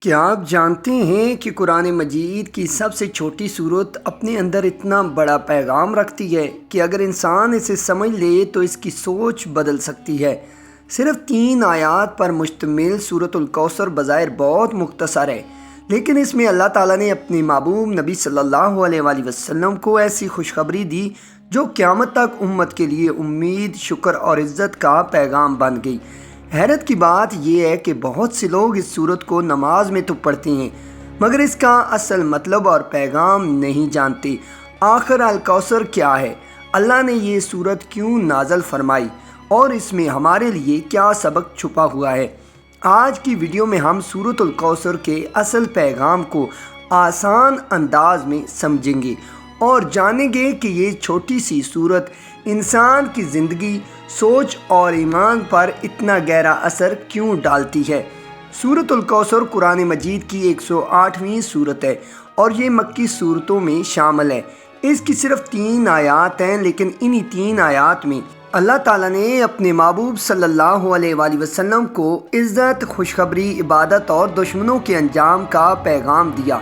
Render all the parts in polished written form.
کیا آپ جانتے ہیں کہ قرآن مجید کی سب سے چھوٹی سورت اپنے اندر اتنا بڑا پیغام رکھتی ہے کہ اگر انسان اسے سمجھ لے تو اس کی سوچ بدل سکتی ہے۔ صرف 3 آیات پر مشتمل سورۃ الکوثر بظاہر بہت مختصر ہے، لیکن اس میں اللہ تعالیٰ نے اپنے محبوب نبی صلی اللہ علیہ وآلہ وسلم کو ایسی خوشخبری دی جو قیامت تک امت کے لیے امید، شکر اور عزت کا پیغام بن گئی۔ حیرت کی بات یہ ہے کہ بہت سے لوگ اس سورت کو نماز میں تو پڑھتے ہیں مگر اس کا اصل مطلب اور پیغام نہیں جانتے۔ آخر الکوثر کیا ہے؟ اللہ نے یہ سورت کیوں نازل فرمائی اور اس میں ہمارے لیے کیا سبق چھپا ہوا ہے؟ آج کی ویڈیو میں ہم سورت الکوثر کے اصل پیغام کو آسان انداز میں سمجھیں گے اور جانیں گے کہ یہ چھوٹی سی سورت انسان کی زندگی، سوچ اور ایمان پر اتنا گہرا اثر کیوں ڈالتی ہے۔ سورۃ الکوثر قرآن مجید کی 108ویں سورت ہے اور یہ مکی صورتوں میں شامل ہے۔ اس کی صرف 3 آیات ہیں، لیکن انہی 3 آیات میں اللہ تعالیٰ نے اپنے محبوب صلی اللہ علیہ وآلہ وسلم کو عزت، خوشخبری، عبادت اور دشمنوں کے انجام کا پیغام دیا۔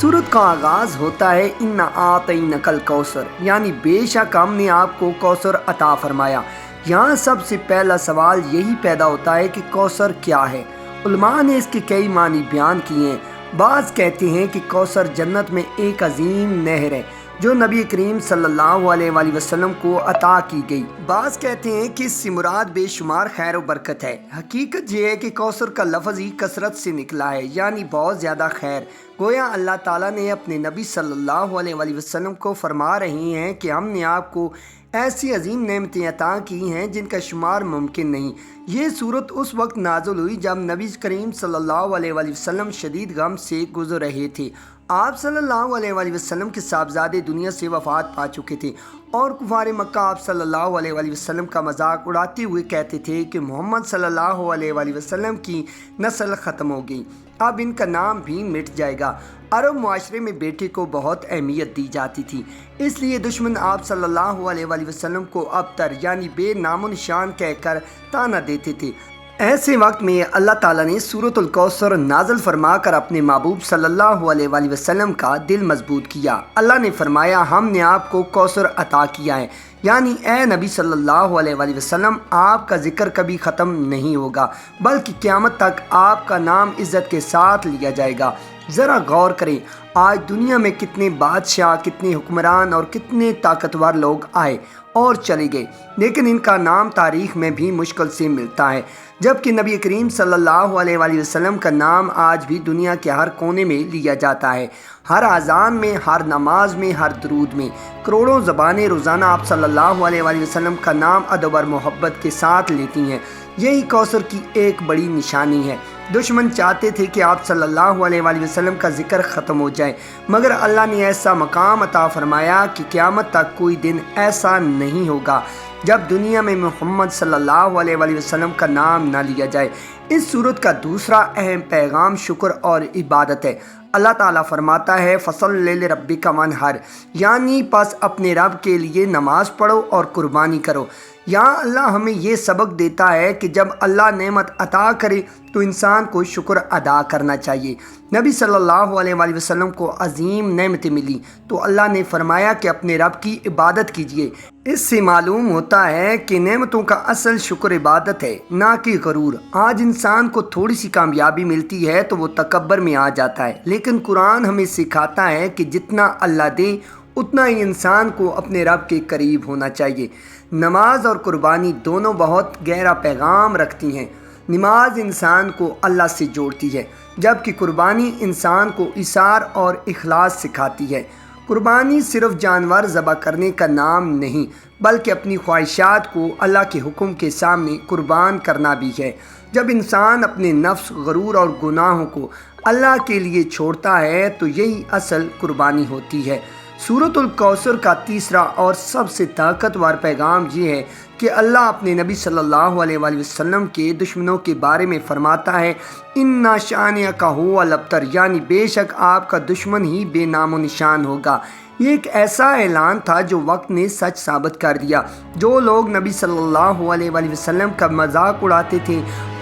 سورت کا آغاز ہوتا ہے اِنَّا أَعْطَيْنَاكَ الْكَوْثَرَ، یعنی بے شک ہم نے آپ کو کوثر عطا فرمایا۔ یہاں سب سے پہلا سوال یہی پیدا ہوتا ہے کہ کوثر کیا ہے؟ علماء نے اس کے کئی معنی بیان کیے ہیں۔ بعض کہتے ہیں کہ کوثر جنت میں ایک عظیم نہر ہے جو نبی کریم صلی اللہ علیہ وآلہ وسلم کو عطا کی گئی۔ بعض کہتے ہیں کہ اس سے مراد بے شمار خیر و برکت ہے۔ حقیقت یہ ہے کہ کوثر کا لفظ ہی کثرت سے نکلا ہے، یعنی بہت زیادہ خیر۔ گویا اللہ تعالیٰ نے اپنے نبی صلی اللہ علیہ وآلہ وسلم کو فرما رہی ہیں کہ ہم نے آپ کو ایسی عظیم نعمتیں عطا کی ہیں جن کا شمار ممکن نہیں۔ یہ سورت اس وقت نازل ہوئی جب نبی کریم صلی اللہ علیہ وآلہ وسلم شدید غم سے گزر رہے تھے۔ آپ صلی اللہ علیہ وآلہ وسلم کے صاحبزادے دنیا سے وفات پا چکے تھے اور کفار مکہ آپ صلی اللہ علیہ وآلہ وسلم کا مذاق اڑاتے ہوئے کہتے تھے کہ محمد صلی اللہ علیہ وآلہ وسلم کی نسل ختم ہو گئی، اب ان کا نام بھی مٹ جائے گا۔ عرب معاشرے میں بیٹے کو بہت اہمیت دی جاتی تھی، اس لیے دشمن آپ صلی اللہ علیہ وآلہ وسلم کو ابتر یعنی بے نام و نشان کہہ کر طعنہ دیتے تھے۔ ایسے وقت میں اللہ تعالیٰ نے سورۃ الکوثر نازل فرما کر اپنے محبوب صلی اللہ علیہ وآلہ وسلم کا دل مضبوط کیا۔ اللہ نے فرمایا ہم نے آپ کو کوثر عطا کیا ہے، یعنی اے نبی صلی اللہ علیہ وآلہ وسلم آپ کا ذکر کبھی ختم نہیں ہوگا بلکہ قیامت تک آپ کا نام عزت کے ساتھ لیا جائے گا۔ ذرا غور کریں، آج دنیا میں کتنے بادشاہ، کتنے حکمران اور کتنے طاقتور لوگ آئے اور چلے گئے، لیکن ان کا نام تاریخ میں بھی مشکل سے ملتا ہے، جبکہ نبی کریم صلی اللہ علیہ وآلہ وسلم کا نام آج بھی دنیا کے ہر کونے میں لیا جاتا ہے۔ ہر اذان میں، ہر نماز میں، ہر درود میں کروڑوں زبانیں روزانہ آپ صلی اللہ علیہ وآلہ وسلم کا نام ادب اور محبت کے ساتھ لیتی ہیں۔ یہی کوثر کی ایک بڑی نشانی ہے۔ دشمن چاہتے تھے کہ آپ صلی اللہ علیہ وآلہ وسلم کا ذکر ختم ہو جائے، مگر اللہ نے ایسا مقام عطا فرمایا کہ قیامت تک کوئی دن ایسا نہیں ہوگا جب دنیا میں محمد صلی اللہ علیہ وآلہ وسلم کا نام نہ لیا جائے۔ اس سورت کا دوسرا اہم پیغام شکر اور عبادت ہے۔ اللہ تعالیٰ فرماتا ہے فَصَلِّ لِرَبِّكَ وَانْحَرْ، یعنی پس اپنے رب کے لیے نماز پڑھو اور قربانی کرو۔ یہاں اللہ ہمیں یہ سبق دیتا ہے کہ جب اللہ نعمت عطا کرے تو انسان کو شکر ادا کرنا چاہیے۔ نبی صلی اللہ علیہ وآلہ وسلم کو عظیم نعمتیں ملی تو اللہ نے فرمایا کہ اپنے رب کی عبادت کیجیے۔ اس سے معلوم ہوتا ہے کہ نعمتوں کا اصل شکر عبادت ہے، نہ کہ غرور۔ آج انسان کو تھوڑی سی کامیابی ملتی ہے تو وہ تکبر میں آ جاتا ہے، لیکن قرآن ہمیں سکھاتا ہے کہ جتنا اللہ دے اتنا ہی انسان کو اپنے رب کے قریب ہونا چاہیے۔ نماز اور قربانی دونوں بہت گہرا پیغام رکھتی ہیں۔ نماز انسان کو اللہ سے جوڑتی ہے، جبکہ قربانی انسان کو ایثار اور اخلاص سکھاتی ہے۔ قربانی صرف جانور ذبح کرنے کا نام نہیں بلکہ اپنی خواہشات کو اللہ کے حکم کے سامنے قربان کرنا بھی ہے۔ جب انسان اپنے نفس، غرور اور گناہوں کو اللہ کے لیے چھوڑتا ہے تو یہی اصل قربانی ہوتی ہے۔ سورۃ الکوثر کا تیسرا اور سب سے طاقتور پیغام یہ ہے کہ اللہ اپنے نبی صلی اللہ علیہ وآلہ وسلم کے دشمنوں کے بارے میں فرماتا ہے اِنَّ شَانِئَکَ هُوَ الْأَبْتَرُ، یعنی بے شک آپ کا دشمن ہی بے نام و نشان ہوگا۔ یہ ایک ایسا اعلان تھا جو وقت نے سچ ثابت کر دیا۔ جو لوگ نبی صلی اللہ علیہ وآلہ وسلم کا مذاق اڑاتے تھے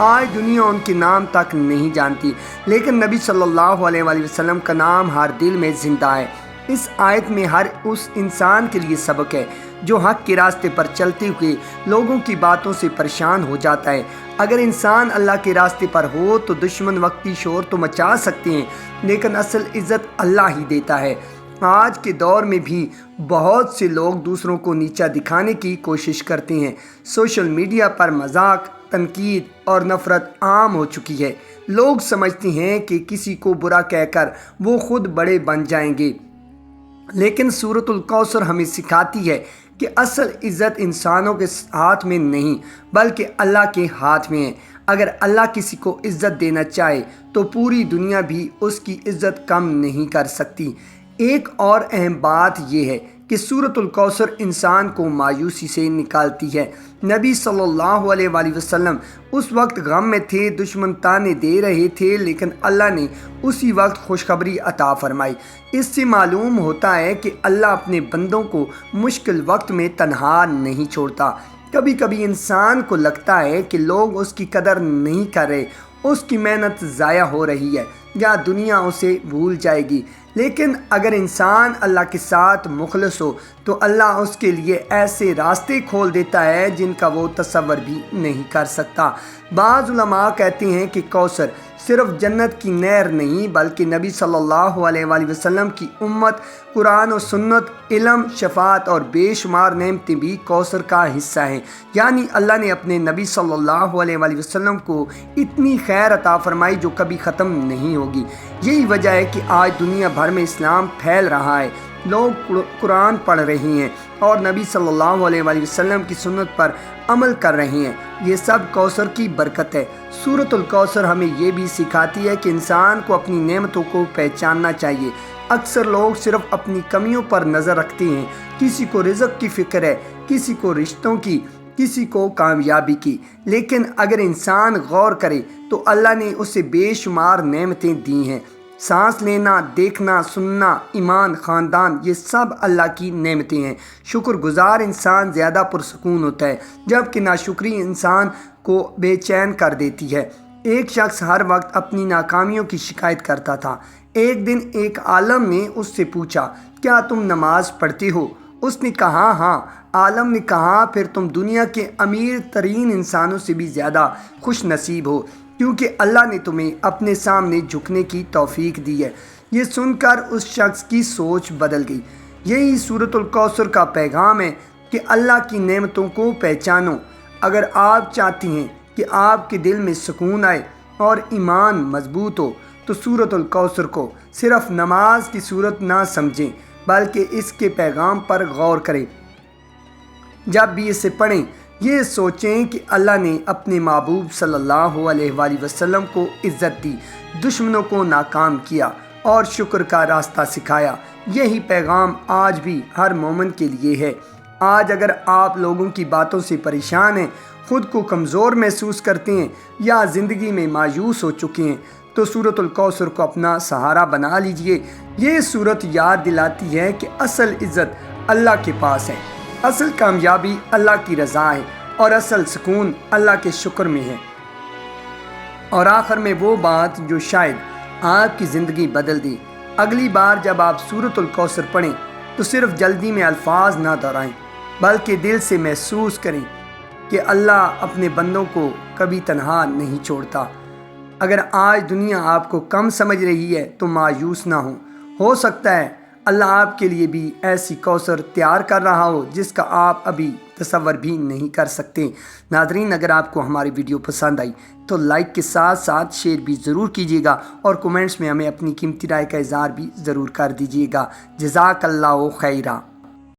آج دنیا ان کے نام تک نہیں جانتی، لیکن نبی صلی اللہ علیہ وآلہ وسلم کا نام ہر دل میں زندہ ہے۔ اس آیت میں ہر اس انسان کے لیے سبق ہے جو حق کے راستے پر چلتے ہوئے لوگوں کی باتوں سے پریشان ہو جاتا ہے۔ اگر انسان اللہ کے راستے پر ہو تو دشمن وقتی شور تو مچا سکتے ہیں، لیکن اصل عزت اللہ ہی دیتا ہے۔ آج کے دور میں بھی بہت سے لوگ دوسروں کو نیچا دکھانے کی کوشش کرتے ہیں۔ سوشل میڈیا پر مذاق، تنقید اور نفرت عام ہو چکی ہے۔ لوگ سمجھتے ہیں کہ کسی کو برا کہہ کر وہ خود بڑے بن جائیں گے، لیکن سورۃ الکوثر ہمیں سکھاتی ہے کہ اصل عزت انسانوں کے ہاتھ میں نہیں بلکہ اللہ کے ہاتھ میں ہے۔ اگر اللہ کسی کو عزت دینا چاہے تو پوری دنیا بھی اس کی عزت کم نہیں کر سکتی۔ ایک اور اہم بات یہ ہے کہ سورۃ الکوثر انسان کو مایوسی سے نکالتی ہے۔ نبی صلی اللہ علیہ وآلہ وسلم اس وقت غم میں تھے، دشمن تانے دے رہے تھے، لیکن اللہ نے اسی وقت خوشخبری عطا فرمائی۔ اس سے معلوم ہوتا ہے کہ اللہ اپنے بندوں کو مشکل وقت میں تنہا نہیں چھوڑتا۔ کبھی کبھی انسان کو لگتا ہے کہ لوگ اس کی قدر نہیں کر رہے، اس کی محنت ضائع ہو رہی ہے یا دنیا اسے بھول جائے گی، لیکن اگر انسان اللہ کے ساتھ مخلص ہو تو اللہ اس کے لیے ایسے راستے کھول دیتا ہے جن کا وہ تصور بھی نہیں کر سکتا۔ بعض علماء کہتے ہیں کہ کوثر صرف جنت کی نہر نہیں بلکہ نبی صلی اللہ علیہ وآلہ وسلم کی امت، قرآن و سنت، علم، شفاعت اور بے شمار نعمتیں بھی کوثر کا حصہ ہیں۔ یعنی اللہ نے اپنے نبی صلی اللہ علیہ وآلہ وسلم کو اتنی خیر عطا فرمائی جو کبھی ختم نہیں ہوگی۔ یہی وجہ ہے کہ آج دنیا بھر میں اسلام پھیل رہا ہے، لوگ قرآن پڑھ رہے ہیں اور نبی صلی اللہ علیہ وآلہ وسلم کی سنت پر عمل کر رہے ہیں۔ یہ سب کوثر کی برکت ہے۔ سورۃ الکوثر ہمیں یہ بھی سکھاتی ہے کہ انسان کو اپنی نعمتوں کو پہچاننا چاہیے۔ اکثر لوگ صرف اپنی کمیوں پر نظر رکھتے ہیں، کسی کو رزق کی فکر ہے، کسی کو رشتوں کی، کسی کو کامیابی کی، لیکن اگر انسان غور کرے تو اللہ نے اسے بے شمار نعمتیں دی ہیں۔ سانس لینا، دیکھنا، سننا، ایمان، خاندان، یہ سب اللہ کی نعمتیں ہیں۔ شکر گزار انسان زیادہ پرسکون ہوتا ہے، جبکہ ناشکری انسان کو بے چین کر دیتی ہے۔ ایک شخص ہر وقت اپنی ناکامیوں کی شکایت کرتا تھا۔ ایک دن ایک عالم نے اس سے پوچھا، کیا تم نماز پڑھتے ہو؟ اس نے کہا ہاں۔ عالم نے کہا پھر تم دنیا کے امیر ترین انسانوں سے بھی زیادہ خوش نصیب ہو، کیونکہ اللہ نے تمہیں اپنے سامنے جھکنے کی توفیق دی ہے۔ یہ سن کر اس شخص کی سوچ بدل گئی۔ یہی سورۃ الکوثر کا پیغام ہے کہ اللہ کی نعمتوں کو پہچانو۔ اگر آپ چاہتی ہیں کہ آپ کے دل میں سکون آئے اور ایمان مضبوط ہو تو سورۃ الکوثر کو صرف نماز کی صورت نہ سمجھیں بلکہ اس کے پیغام پر غور کریں۔ جب بھی اسے پڑھیں یہ سوچیں کہ اللہ نے اپنے محبوب صلی اللہ علیہ وآلہ وسلم کو عزت دی، دشمنوں کو ناکام کیا اور شکر کا راستہ سکھایا۔ یہی پیغام آج بھی ہر مومن کے لیے ہے۔ آج اگر آپ لوگوں کی باتوں سے پریشان ہیں، خود کو کمزور محسوس کرتے ہیں یا زندگی میں مایوس ہو چکے ہیں تو سورۃ الکوثر کو اپنا سہارا بنا لیجئے۔ یہ سورت یاد دلاتی ہے کہ اصل عزت اللہ کے پاس ہے، اصل کامیابی اللہ کی رضا ہے اور اصل سکون اللہ کے شکر میں ہے۔ اور آخر میں وہ بات جو شاید آپ کی زندگی بدل دے، اگلی بار جب آپ سورۃ الکوثر پڑھیں تو صرف جلدی میں الفاظ نہ دہرائیں بلکہ دل سے محسوس کریں کہ اللہ اپنے بندوں کو کبھی تنہا نہیں چھوڑتا۔ اگر آج دنیا آپ کو کم سمجھ رہی ہے تو مایوس نہ ہو سکتا ہے اللہ آپ کے لیے بھی ایسی کوثر تیار کر رہا ہو جس کا آپ ابھی تصور بھی نہیں کر سکتے۔ ناظرین، اگر آپ کو ہماری ویڈیو پسند آئی تو لائک کے ساتھ ساتھ شیئر بھی ضرور کیجیے گا اور کومنٹس میں ہمیں اپنی قیمتی رائے کا اظہار بھی ضرور کر دیجیے گا۔ جزاک اللہ خیرہ۔